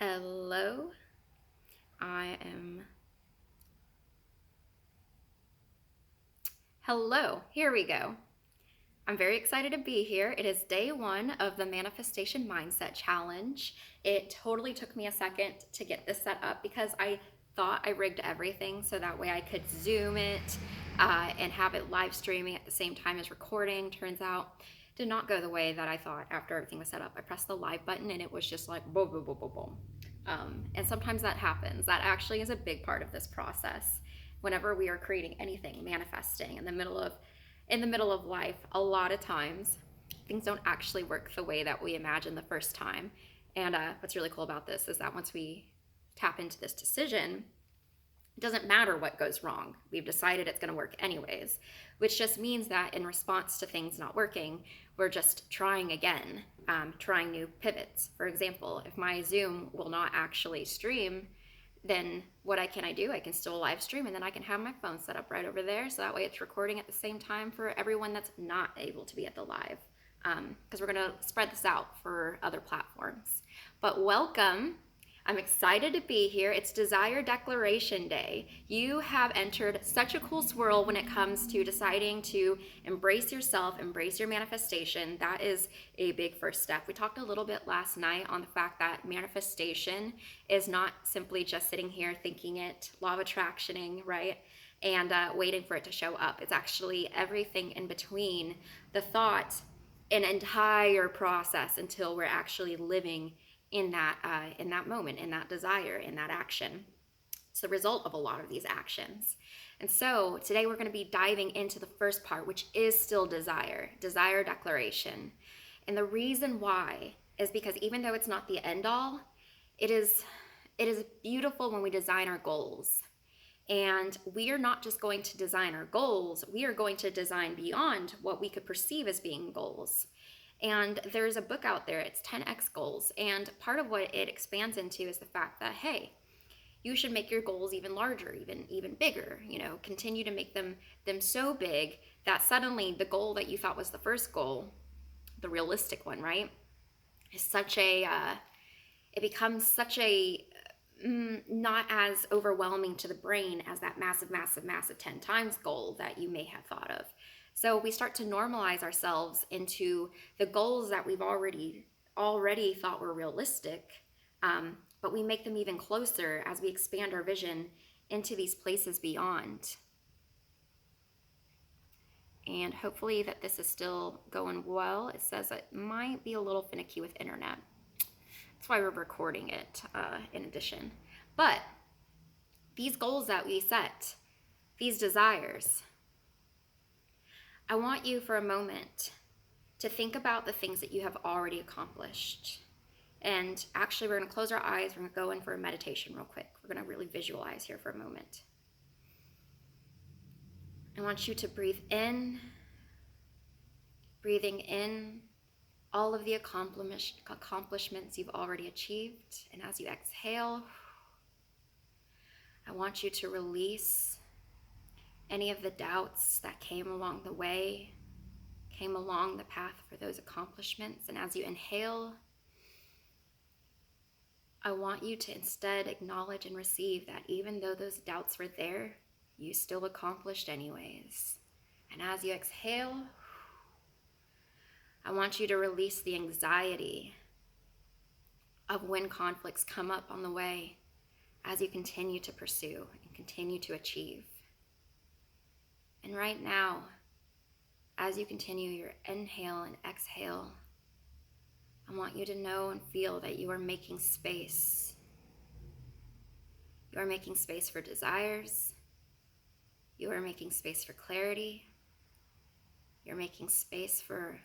Hello, I am. Hello, here we go. I'm very excited to be here. It is day one of the Manifestation Mindset Challenge. It totally took me a second to get this set up because I thought I rigged everything so that way I could Zoom it and have it live streaming at the same time as recording. Turns out, did not go the way that I thought after everything was set up. I pressed the live button and it was just like boom, boom, boom, boom, boom. And sometimes that happens. That actually is a big part of this process. Whenever we are creating anything, manifesting in the middle of life, a lot of times things don't actually work the way that we imagined the first time. And what's really cool about this is that once we tap into this decision, it doesn't matter what goes wrong. We've decided it's going to work anyways, which just means that in response to things not working, we're just trying again, trying new pivots. For example, if my Zoom will not actually stream, then can I do? I can still live stream and then I can have my phone set up right over there. So that way it's recording at the same time for everyone that's not able to be at the live. Because we're going to spread this out for other platforms. But welcome. I'm excited to be here. It's Desire Declaration Day. You have entered such a cool swirl when it comes to deciding to embrace yourself, embrace your manifestation. That is a big first step. We talked a little bit last night on the fact that manifestation is not simply just sitting here thinking it, law of attractioning, right? And waiting for it to show up. It's actually everything in between the thought, an entire process until we're actually living in that moment, in that desire, in that action. It's the result of a lot of these actions. And so today we're going to be diving into the first part, which is still desire declaration. And the reason why is because even though it's not the end all, it is beautiful when we design our goals. And we are not just going to design our goals, we are going to design beyond what we could perceive as being goals. And there's a book out there, it's 10x goals. And part of what it expands into is the fact that, hey, you should make your goals even larger, even bigger, continue to make them so big that suddenly the goal that you thought was the first goal, the realistic one, right, is it becomes such a, not as overwhelming to the brain as that massive 10 times goal that you may have thought of. So we start to normalize ourselves into the goals that we've already thought were realistic, but we make them even closer as we expand our vision into these places beyond. And hopefully that this is still going well. It says it might be a little finicky with internet. That's why we're recording it in addition. But these goals that we set, these desires, I want you for a moment to think about the things that you have already accomplished. And actually, we're going to close our eyes. We're going to go in for a meditation real quick. We're going to really visualize here for a moment. I want you to breathe in, breathing in all of the accomplishments you've already achieved. And as you exhale, I want you to release any of the doubts that came along the way, came along the path for those accomplishments. And as you inhale, I want you to instead acknowledge and receive that even though those doubts were there, you still accomplished anyways. And as you exhale, I want you to release the anxiety of when conflicts come up on the way as you continue to pursue and continue to achieve. And right now, as you continue your inhale and exhale, I want you to know and feel that you are making space. You are making space for desires. You are making space for clarity. You're making space for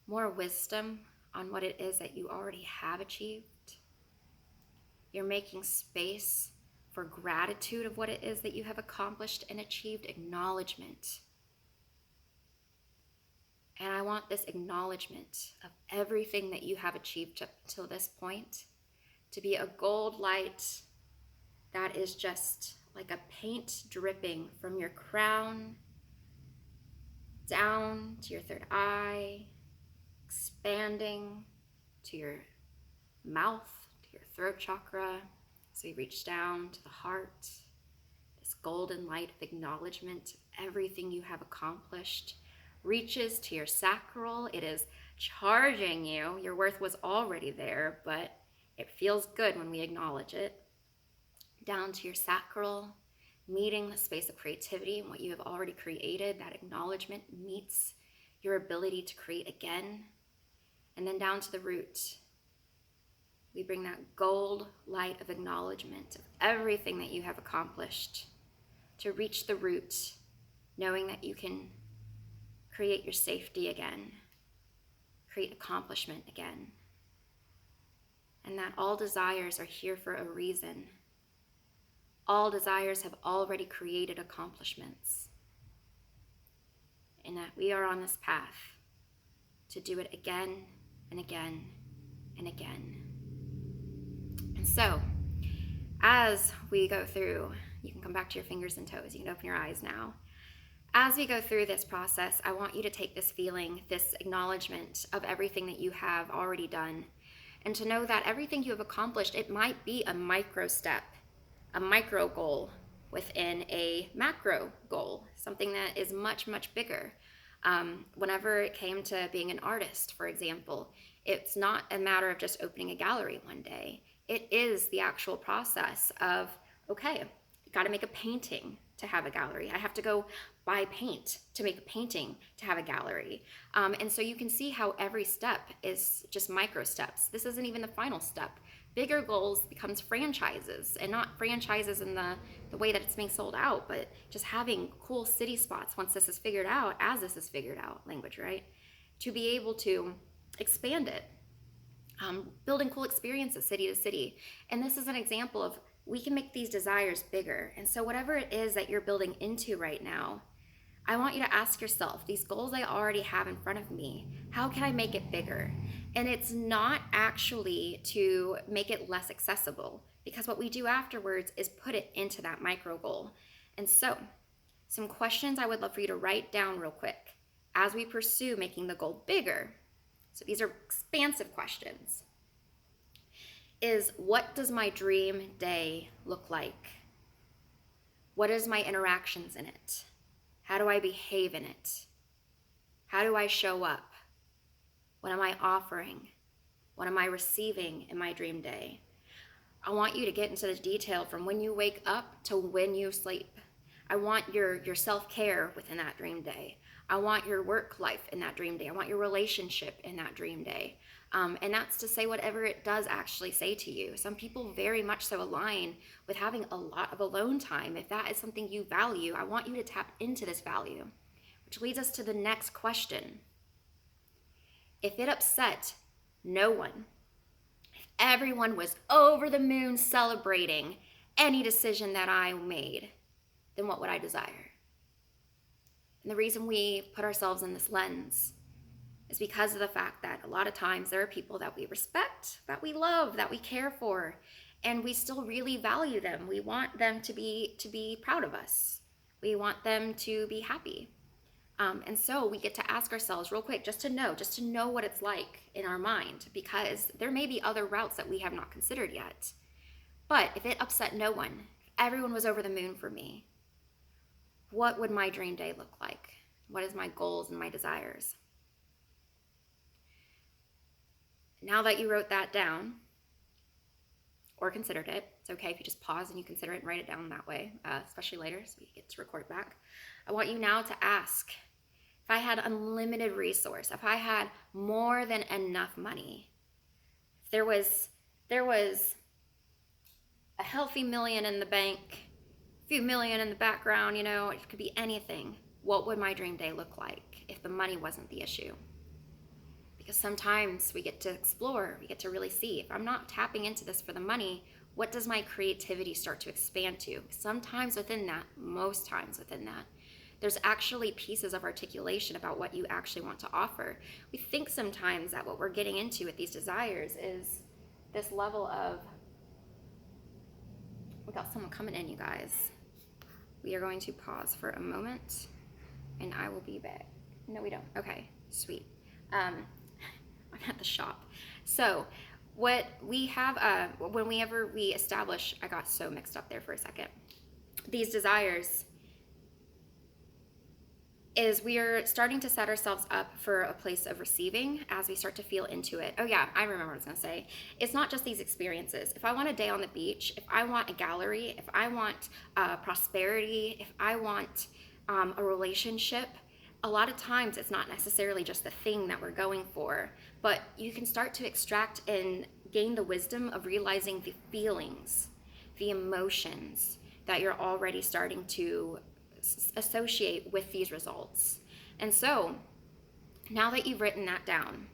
more wisdom on what it is that you already have achieved. You're making space for gratitude of what it is that you have accomplished and achieved, acknowledgement. And I want this acknowledgement of everything that you have achieved up until this point to be a gold light that is just like a paint dripping from your crown down to your third eye, expanding to your mouth to your throat chakra. So you reach down to the heart, this golden light of acknowledgement of everything you have accomplished reaches to your sacral. It is charging you. Your worth was already there, but it feels good when we acknowledge it. Down to your sacral, meeting the space of creativity and what you have already created. That acknowledgement meets your ability to create again. And then down to the root. We bring that gold light of acknowledgement of everything that you have accomplished to reach the root, knowing that you can create your safety again, create accomplishment again, and that all desires are here for a reason. All desires have already created accomplishments, and that we are on this path to do it again and again and again. And so, as we go through, you can come back to your fingers and toes, you can open your eyes now. As we go through this process, I want you to take this feeling, this acknowledgement of everything that you have already done, and to know that everything you have accomplished, it might be a micro step, a micro goal within a macro goal, something that is much, much bigger. Whenever it came to being an artist, for example, it's not a matter of just opening a gallery one day. It is the actual process of, okay, got to make a painting to have a gallery. I have to go buy paint to make a painting to have a gallery. And so you can see how every step is just micro steps. This isn't even the final step. Bigger goals becomes franchises, and not franchises in the way that it's being sold out, but just having cool city spots once this is figured out, as this is figured out, language, right? To be able to expand it. Building cool experiences city to city. And this is an example of we can make these desires bigger. And so whatever it is that you're building into right now, I want you to ask yourself, these goals I already have in front of me, how can I make it bigger? And it's not actually to make it less accessible, because what we do afterwards is put it into that micro goal. And so, some questions I would love for you to write down real quick as we pursue making the goal bigger. So these are expansive questions. Is, what does my dream day look like? What is my interactions in it? How do I behave in it? How do I show up? What am I offering? What am I receiving in my dream day? I want you to get into the detail from when you wake up to when you sleep. I want your self-care within that dream day. I want your work life in that dream day. I want your relationship in that dream day. And that's to say whatever it does actually say to you. Some people very much so align with having a lot of alone time. If that is something you value, I want you to tap into this value, which leads us to the next question. If it upset no one, if everyone was over the moon celebrating any decision that I made, then what would I desire? And the reason we put ourselves in this lens is because of the fact that a lot of times there are people that we respect, that we love, that we care for, and we still really value them. We want them to be proud of us. We want them to be happy. And so we get to ask ourselves real quick, just to know what it's like in our mind, because there may be other routes that we have not considered yet. But if it upset no one, if everyone was over the moon for me, what would my dream day look like? What is my goals and my desires? Now that you wrote that down, or considered it, it's okay if you just pause and you consider it and write it down that way, especially later so you get to record it back. I want you now to ask, if I had unlimited resource, if I had more than enough money, if there was a healthy million in the bank, a few million in the background, it could be anything, what would my dream day look like if the money wasn't the issue? Because sometimes we get to explore, we get to really see, if I'm not tapping into this for the money, what does my creativity start to expand to? Sometimes within that, most times within that, there's actually pieces of articulation about what you actually want to offer. We think sometimes that what we're getting into with these desires is this level of, we got someone coming in, you guys. We are going to pause for a moment and I will be back. No, we don't. Okay, sweet. I'm at the shop. So what we have, whenever we establish, I got so mixed up there for a second, these desires, is we are starting to set ourselves up for a place of receiving as we start to feel into it. Oh yeah, I remember what I was gonna say. It's not just these experiences. If I want a day on the beach, if I want a gallery, if I want prosperity, if I want a relationship, a lot of times it's not necessarily just the thing that we're going for, but you can start to extract and gain the wisdom of realizing the feelings, the emotions that you're already starting to associate with these results. And so now that you've written that down,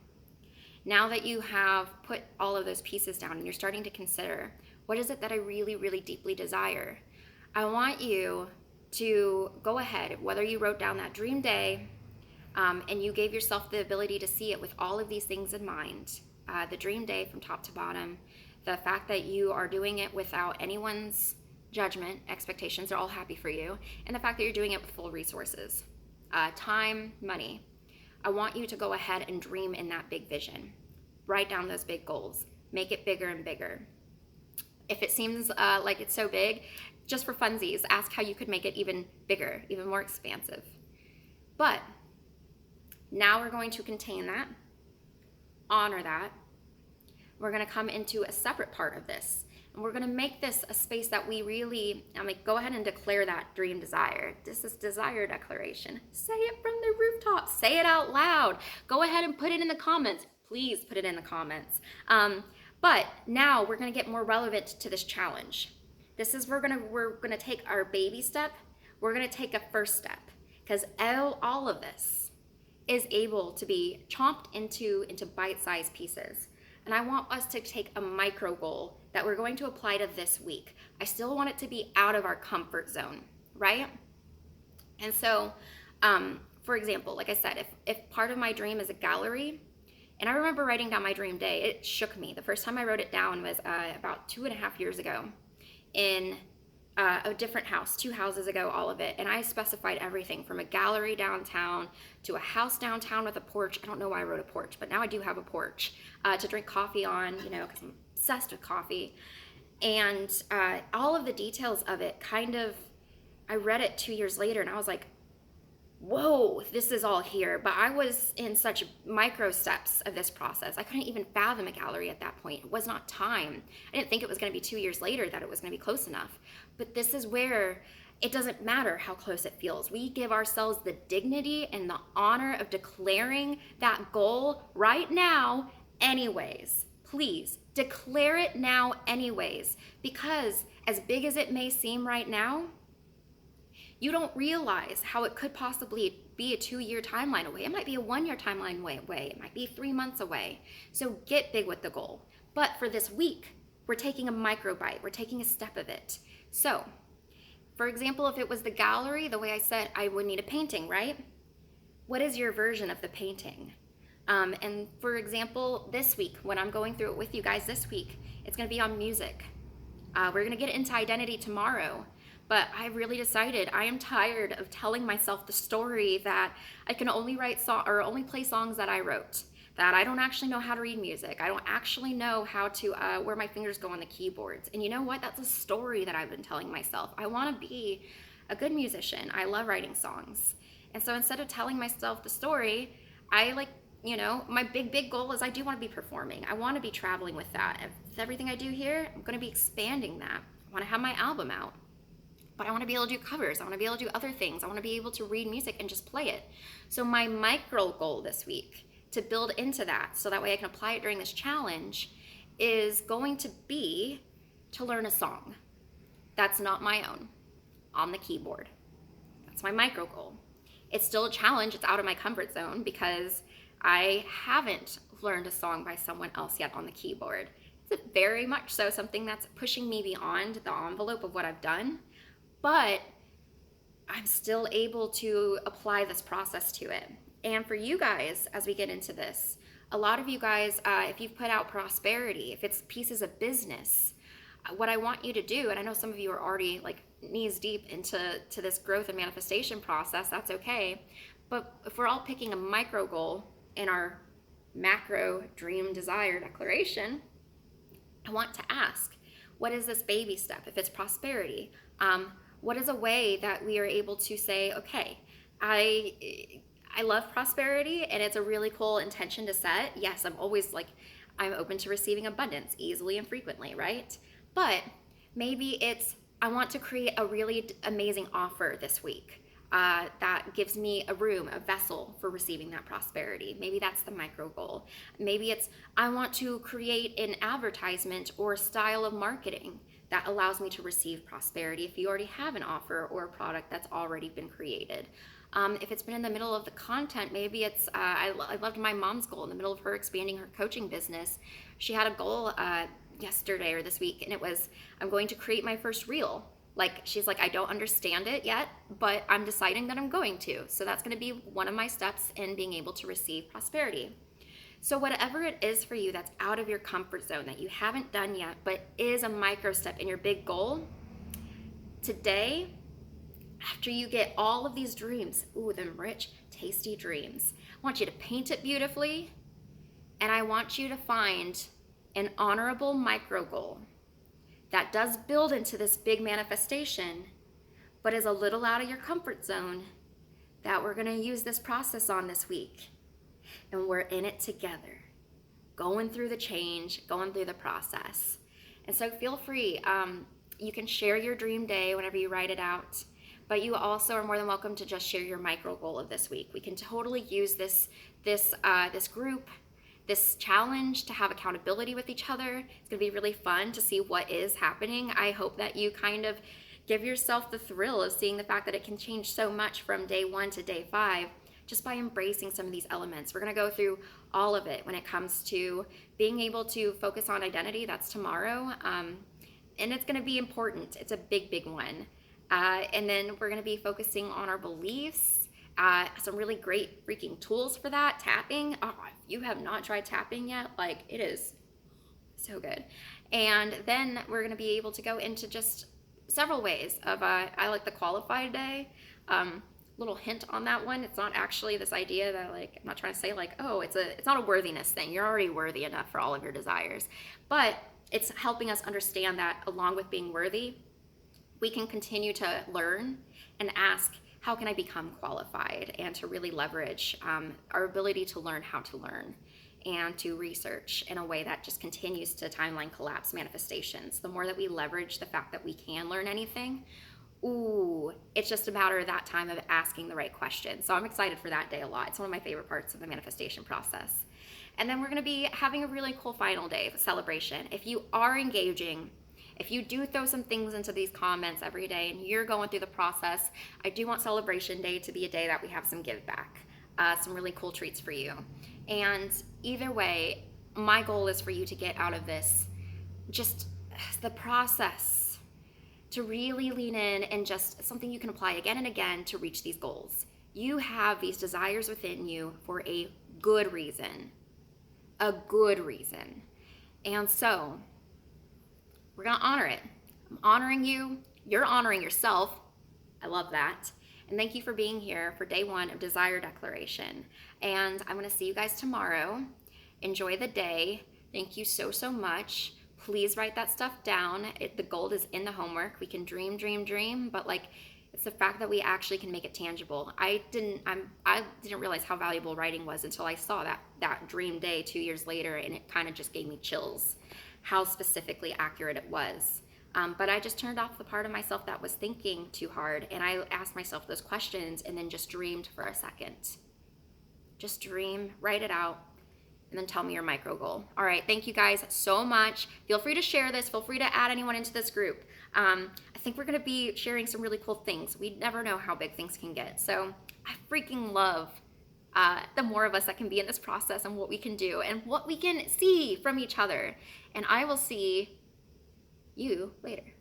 now that you have put all of those pieces down and you're starting to consider, what is it that I really, really deeply desire? I want you to go ahead, whether you wrote down that dream day and you gave yourself the ability to see it with all of these things in mind, the dream day from top to bottom, the fact that you are doing it without anyone's judgment, expectations, they're all happy for you, and the fact that you're doing it with full resources, time, money. I want you to go ahead and dream in that big vision. Write down those big goals. Make it bigger and bigger. If it seems like it's so big, just for funsies, ask how you could make it even bigger, even more expansive. But now we're going to contain that, honor that. We're going to come into a separate part of this. And we're going to make this a space that we really, go ahead and declare that dream desire. This is desire declaration. Say it from the rooftop. Say it out loud. Go ahead and put it in the comments. Please put it in the comments. But now we're going to get more relevant to this challenge. This is, we're going to take our baby step. We're going to take a first step, because all of this is able to be chomped into bite-sized pieces. And I want us to take a micro goal that we're going to apply to this week. I still want it to be out of our comfort zone, right? And so, for example, like I said, if part of my dream is a gallery, and I remember writing down my dream day, it shook me. The first time I wrote it down was about 2.5 years ago in a different house, 2 houses ago, all of it. And I specified everything from a gallery downtown to a house downtown with a porch. I don't know why I wrote a porch, but now I do have a porch to drink coffee on, because I'm obsessed with coffee. And all of the details of it I read it 2 years later and I was like, whoa, this is all here. But I was in such micro steps of this process. I couldn't even fathom a gallery at that point. It was not time. I didn't think it was going to be 2 years later that it was going to be close enough. But this is where it doesn't matter how close it feels. We give ourselves the dignity and the honor of declaring that goal right now anyways. Please declare it now anyways, because as big as it may seem right now, you don't realize how it could possibly be a 2-year timeline away. It might be a 1-year timeline away. It might be 3 months away. So get big with the goal. But for this week, we're taking a micro bite. We're taking a step of it. So, for example, if it was the gallery, the way I said, I would need a painting, right? What is your version of the painting? And for example, this week, when I'm going through it with you guys this week, it's going to be on music. We're going to get into identity tomorrow. But I really decided I am tired of telling myself the story that I can only write or only play songs that I wrote, that I don't actually know how to read music. I don't actually know how to where my fingers go on the keyboards. And you know what? That's a story that I've been telling myself. I want to be a good musician. I love writing songs. And so instead of telling myself the story, my big goal is I do want to be performing. I want to be traveling with that. With everything I do here, I'm going to be expanding that. I want to have my album out. But I want to be able to do covers. I want to be able to do other things. I want to be able to read music and just play it. So my micro goal this week to build into that, so that way I can apply it during this challenge, is going to be to learn a song that's not my own on the keyboard. That's my micro goal. It's still a challenge. It's out of my comfort zone because I haven't learned a song by someone else yet on the keyboard. It's very much so something that's pushing me beyond the envelope of what I've done. But I'm still able to apply this process to it. And for you guys, as we get into this, a lot of you guys, if you've put out prosperity, if it's pieces of business, what I want you to do, and I know some of you are already like knees deep into this growth and manifestation process, that's okay. But if we're all picking a micro goal in our macro dream desire declaration, I want to ask, what is this baby step? If it's prosperity, what is a way that we are able to say, okay, I love prosperity and it's a really cool intention to set. Yes, I'm always like, I'm open to receiving abundance easily and frequently, right? But maybe it's, I want to create a really amazing offer this week that gives me a room, a vessel for receiving that prosperity. Maybe that's the micro goal. Maybe it's, I want to create an advertisement or style of marketing that allows me to receive prosperity if you already have an offer or a product that's already been created. If it's been in the middle of the content, maybe it's, I loved my mom's goal in the middle of her expanding her coaching business. She had a goal yesterday or this week, and it was, I'm going to create my first reel. Like, she's like, I don't understand it yet, but I'm deciding that I'm going to. So that's going to be one of my steps in being able to receive prosperity. So whatever it is for you that's out of your comfort zone that you haven't done yet, but is a micro step in your big goal, today, after you get all of these dreams, ooh, them rich, tasty dreams, I want you to paint it beautifully, and I want you to find an honorable micro goal that does build into this big manifestation, but is a little out of your comfort zone that we're going to use this process on this week. And we're in it together, going through the change, going through the process. And so feel free. You can share your dream day whenever you write it out, but you also are more than welcome to just share your micro goal of this week. We can totally use this group, this challenge to have accountability with each other. It's gonna be really fun to see what is happening. I hope that you kind of give yourself the thrill of seeing the fact that it can change so much from day 1 to day 5 just by embracing some of these elements. We're gonna go through all of it when it comes to being able to focus on identity. That's tomorrow. And it's gonna be important. It's a big, big one. And then we're gonna be focusing on our beliefs, some really great freaking tools for that. Tapping. Oh, if you have not tried tapping yet, like, it is so good. And then we're going to be able to go into just several ways of, I like the qualified day. Little hint on that one. It's not actually this idea that, like, I'm not trying to say like, oh, it's not a worthiness thing. You're already worthy enough for all of your desires. But it's helping us understand that along with being worthy, we can continue to learn and ask, how can I become qualified, and to really leverage our ability to learn how to learn and to research in a way that just continues to timeline collapse manifestations. The more that we leverage the fact that we can learn anything, ooh, it's just a matter of that time of asking the right questions. So I'm excited for that day a lot. It's one of my favorite parts of the manifestation process. And then we're gonna be having a really cool final day of celebration. If you are engaging, if you do throw some things into these comments every day and you're going through the process, I do want Celebration Day to be a day that we have some give back, some really cool treats for you. And either way, my goal is for you to get out of this just the process, to really lean in and just something you can apply again and again to reach these goals. You have these desires within you for a good reason, a good reason. And so we're gonna honor it. I'm honoring you, you're honoring yourself. I love that. And thank you for being here for day 1 of Desire Declaration. And I'm gonna see you guys tomorrow. Enjoy the day. Thank you so, so much. Please write that stuff down. The gold is in the homework. We can dream, dream, dream, but like, it's the fact that we actually can make it tangible. I didn't realize how valuable writing was until I saw that dream day 2 years later, and it kind of just gave me chills how specifically accurate it was. But I just turned off the part of myself that was thinking too hard, and I asked myself those questions and then just dreamed for a second. Just dream, write it out, and then tell me your micro goal. All right, thank you guys so much. Feel free to share this. Feel free to add anyone into this group. I think we're gonna be sharing some really cool things. We never know how big things can get. So I freaking love the more of us that can be in this process and what we can do and what we can see from each other. And I will see you later.